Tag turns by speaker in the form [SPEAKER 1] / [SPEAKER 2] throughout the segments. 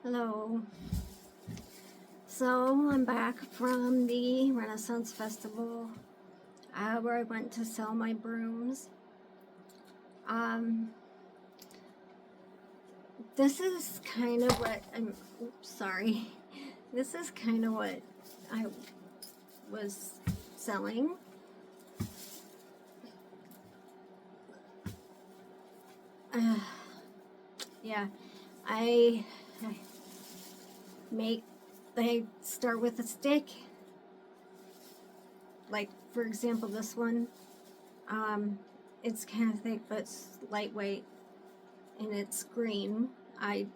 [SPEAKER 1] Hello. So I'm back from the Renaissance Festival where I went to sell my brooms. This is kind of what I'm. Oops, sorry. This is kind of what I was selling. Yeah, I start with a stick. Like, for example, this one. It's kind of thick, but it's lightweight, and it's green. I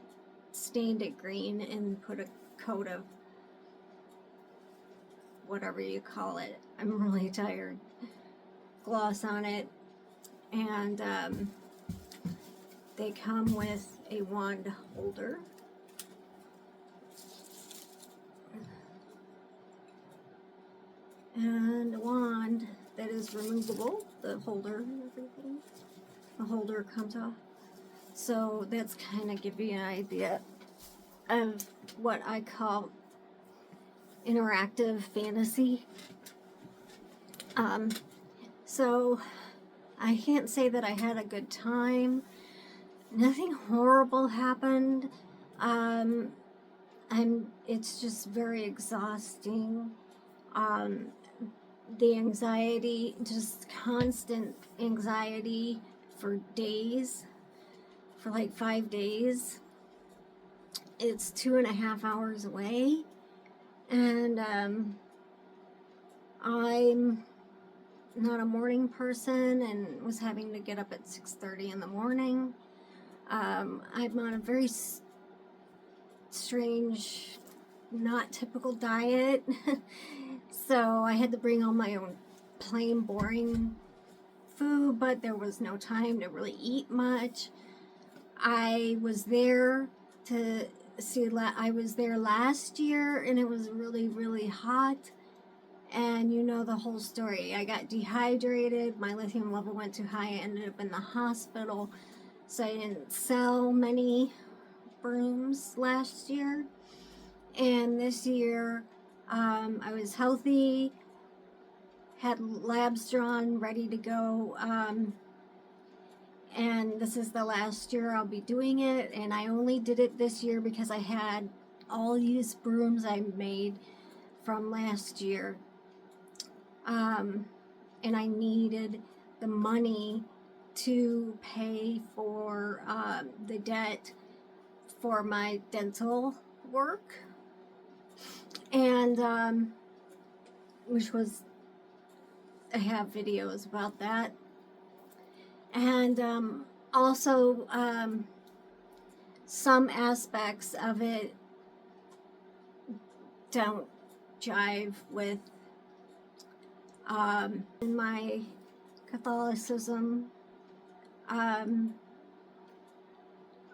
[SPEAKER 1] stained it green and put a coat of whatever you call it. I'm really tired. Gloss on it, and they come with a wand holder. And a wand that is removable, the holder and everything. The holder comes off. So that's kind of give you an idea of what I call interactive fantasy. So I can't say that I had a good time. Nothing horrible happened. It's just very exhausting. The anxiety, just constant anxiety for days, for like 5 days. It's 2.5 hours away, and I'm not a morning person and was having to get up at 6:30 in the morning. I'm on a very strange, not typical diet. So I had to bring all my own plain, boring food, but there was no time to really eat much. I was there to see, I was there last year, and it was really, really hot. And you know the whole story. I got dehydrated, my lithium level went too high, I ended up in the hospital. So I didn't sell many brooms last year. And this year, I was healthy, had labs drawn, ready to go. And this is the last year I'll be doing it. And I only did it this year because I had all these brooms I made from last year. And I needed the money to pay for the debt for my dental work, and which was, I have videos about that, and also some aspects of it don't jive with in my Catholicism.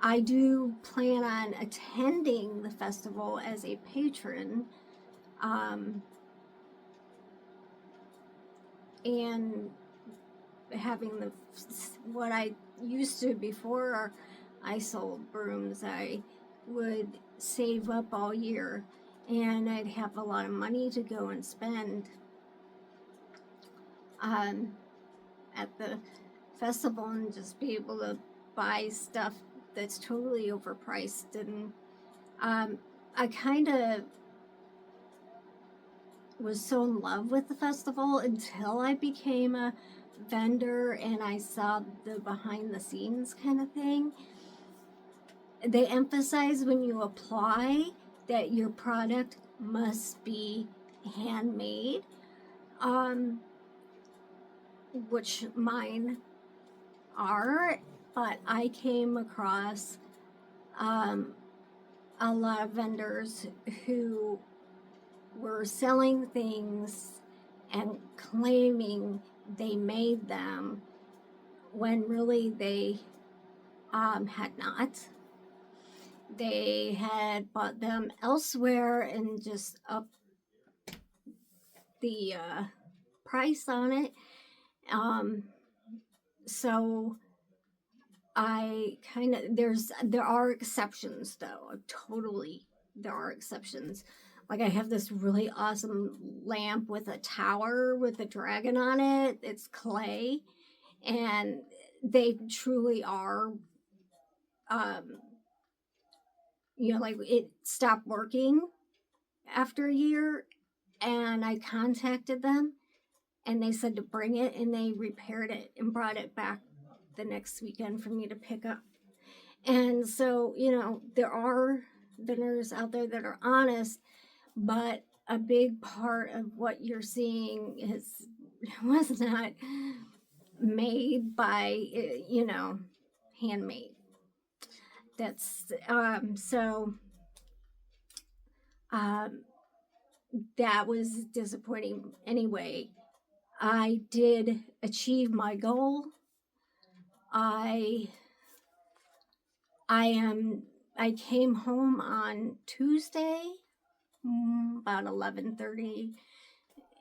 [SPEAKER 1] I do plan on attending the festival as a patron, and having what I used to before I sold brooms. I would save up all year, and I'd have a lot of money to go and spend at the festival, and just be able to buy stuff that's totally overpriced. And I kind of was so in love with the festival until I became a vendor and I saw the behind the scenes kind of thing. They emphasize when you apply that your product must be handmade, which mine are, but I came across a lot of vendors who were selling things and claiming they made them when really they had not. They had bought them elsewhere and just upped the price on it. So there are exceptions though. Totally, there are exceptions. Like I have this really awesome lamp with a tower with a dragon on it. It's clay, and they truly are. Um, like it stopped working after a year, and I contacted them, and they said to bring it, and they repaired it and brought it back the next weekend for me to pick up. And so, there are vendors out there that are honest, but a big part of what you're seeing was not made by, handmade. That's um, that was disappointing. Anyway, I did achieve my goal. I I came home on Tuesday, about 11:30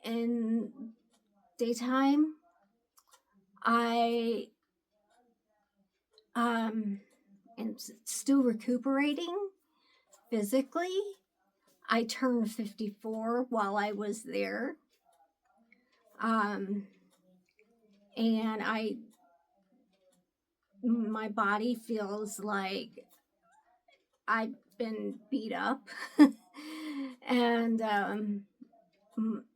[SPEAKER 1] in daytime. I am still recuperating physically. I turned 54 while I was there. And my body feels like I've been beat up. And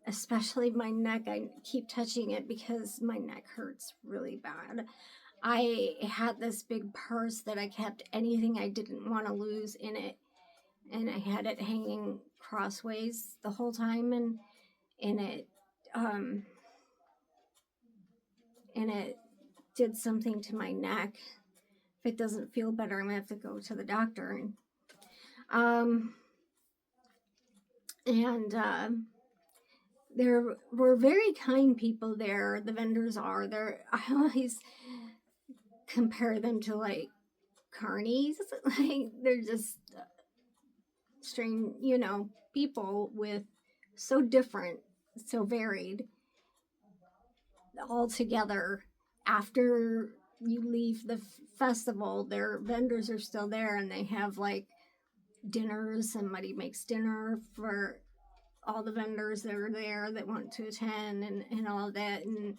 [SPEAKER 1] especially my neck, I keep touching it because my neck hurts really bad. I had this big purse that I kept anything I didn't want to lose in it, and I had it hanging crossways the whole time, and it um and it did something to my neck. If it doesn't feel better, I'm gonna have to go to the doctor. And there were very kind people there. The vendors are there. I always compare them to like carnies. Like they're just strange, people with so different, so varied, all together. After you leave the festival, their vendors are still there, and they have like dinners. Somebody makes dinner for all the vendors that are there that want to attend, and all of that. And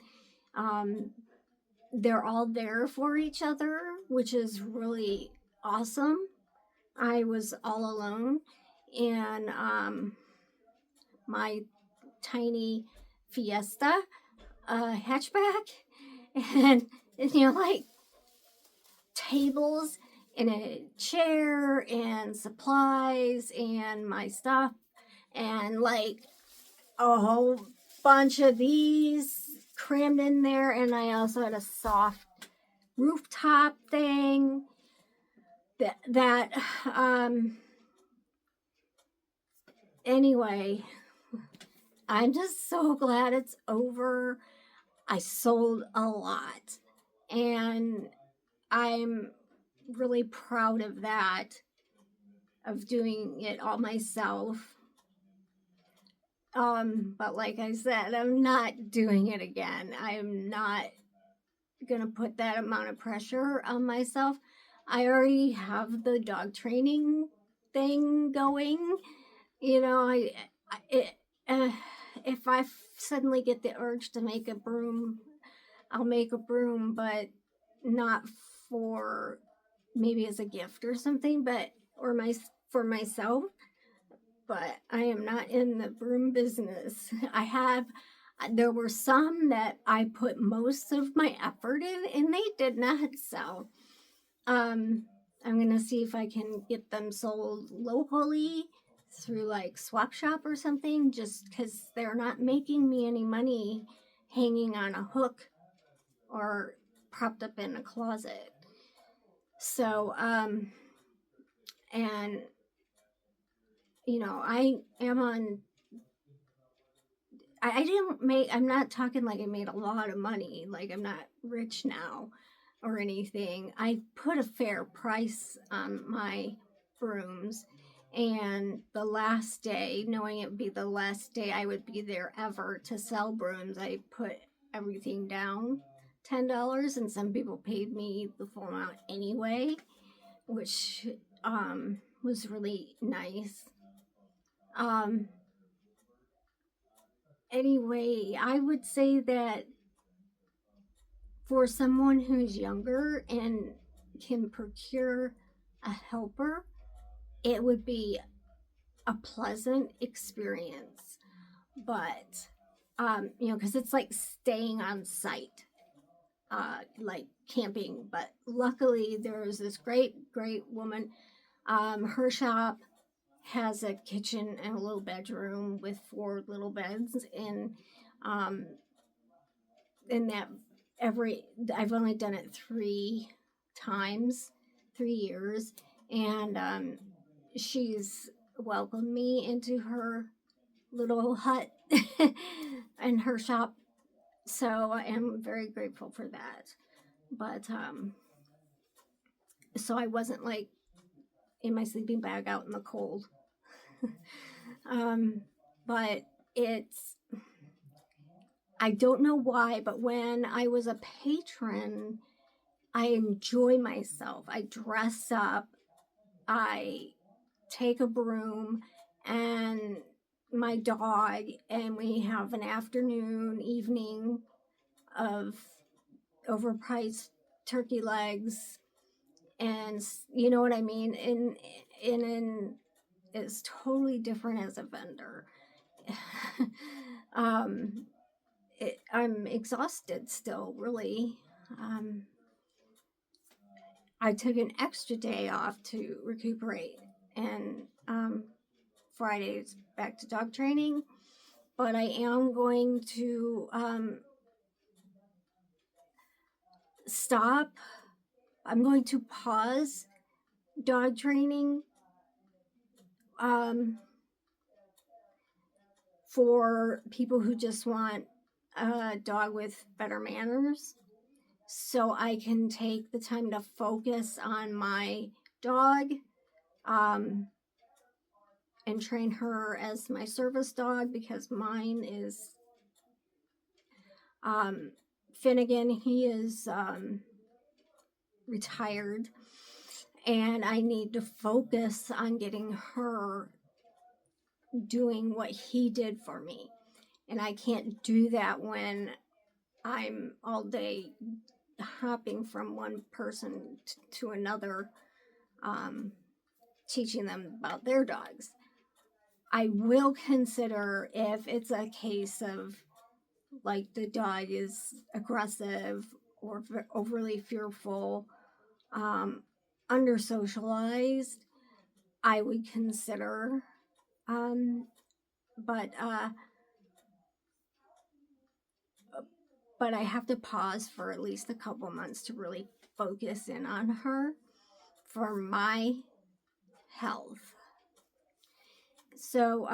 [SPEAKER 1] they're all there for each other, which is really awesome. I was all alone, and my tiny Fiesta hatchback, and like tables and a chair and supplies and my stuff, and like a whole bunch of these crammed in there. And I also had a soft rooftop thing that anyway, I'm just so glad it's over. I sold a lot, and I'm really proud of that, of doing it all myself. But like I said, I'm not doing it again. I'm not gonna put that amount of pressure on myself. I already have the dog training thing going. It, if I suddenly get the urge to make a broom, I'll make a broom, but not for maybe as a gift or something, for myself. But I am not in the broom business. There were some that I put most of my effort in, and they did not sell. I'm gonna see if I can get them sold locally through like Swap Shop or something, just because they're not making me any money hanging on a hook or propped up in a closet. So, and I am on. I didn't make. I'm not talking like I made a lot of money. Like I'm not rich now, or anything. I put a fair price on my brooms, and the last day, knowing it would be the last day I would be there ever to sell brooms, I put everything down $10, and some people paid me the full amount anyway, which was really nice. Anyway, I would say that for someone who's younger and can procure a helper, it would be a pleasant experience. But, because it's like staying on site, like camping. But luckily, there was this great woman. Her shop has a kitchen and a little bedroom with 4 little beds, and that I've only done it 3 times, 3 years, and she's welcomed me into her little hut and her shop, so I am very grateful for that. But so I wasn't like in my sleeping bag out in the cold. But I don't know why, but when I was a patron, I enjoy myself. I dress up, I take a broom and my dog, and we have an afternoon, evening of overpriced turkey legs, and you know what I mean. And it's totally different as a vendor. I'm exhausted still, really. I took an extra day off to recuperate, and Friday's back to dog training. But I am going to stop. I'm going to pause dog training for people who just want a dog with better manners, so I can take the time to focus on my dog and train her as my service dog, because mine is Finnegan. He is retired, and I need to focus on getting her doing what he did for me. And I can't do that when I'm all day hopping from one person to another, teaching them about their dogs. I will consider, if it's a case of like the dog is aggressive or overly fearful, under socialized, I would consider, but I have to pause for at least a couple months to really focus in on her for my health. So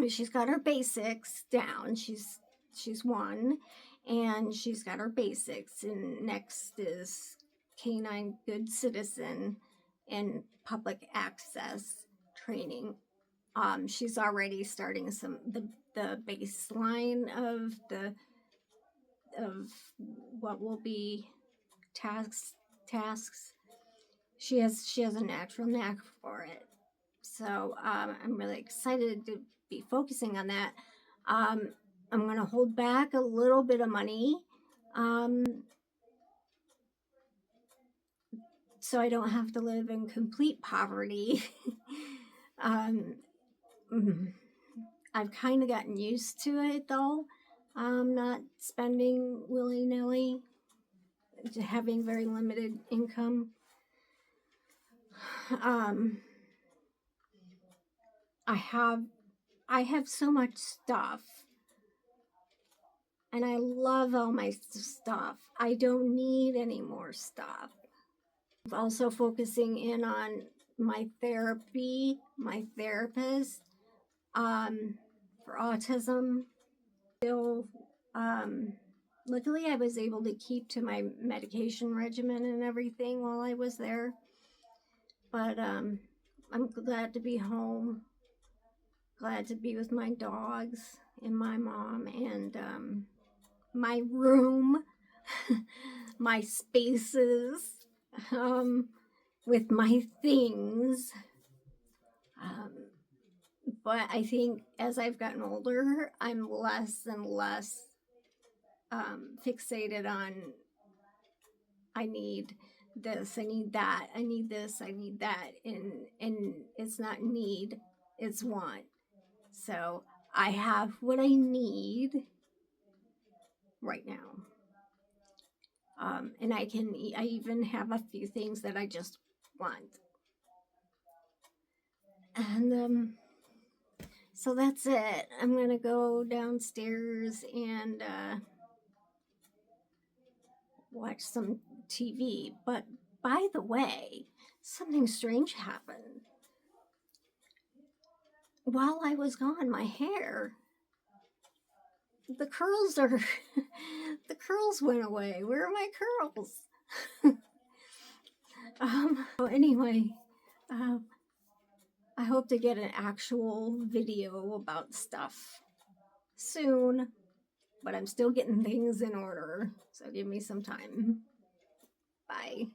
[SPEAKER 1] she's got her basics down. She's 1, and she's got her basics, and next is Canine Good Citizen and public access training. She's already starting the baseline of what will be tasks. She has a natural knack for it, so I'm really excited to be focusing on that. I'm going to hold back a little bit of money, so I don't have to live in complete poverty. I've kind of gotten used to it, though. Not spending willy-nilly, having very limited income. I have so much stuff, and I love all my stuff. I don't need any more stuff. I'm also focusing in on my therapy, my therapist, for autism. Still, luckily I was able to keep to my medication regimen and everything while I was there. But I'm glad to be home, glad to be with my dogs and my mom, and my room my spaces, with my things. Um, but I think as I've gotten older, I'm less and less fixated on I need this, I need that, I need this, I need that, and it's not need, it's want. So I have what I need right now. And I even have a few things that I just want. And so that's it. I'm gonna go downstairs and watch some TV. But by the way, something strange happened. While I was gone, my hair, the curls are, the curls went away. Where are my curls? So anyway, I hope to get an actual video about stuff soon, but I'm still getting things in order. So give me some time. Bye.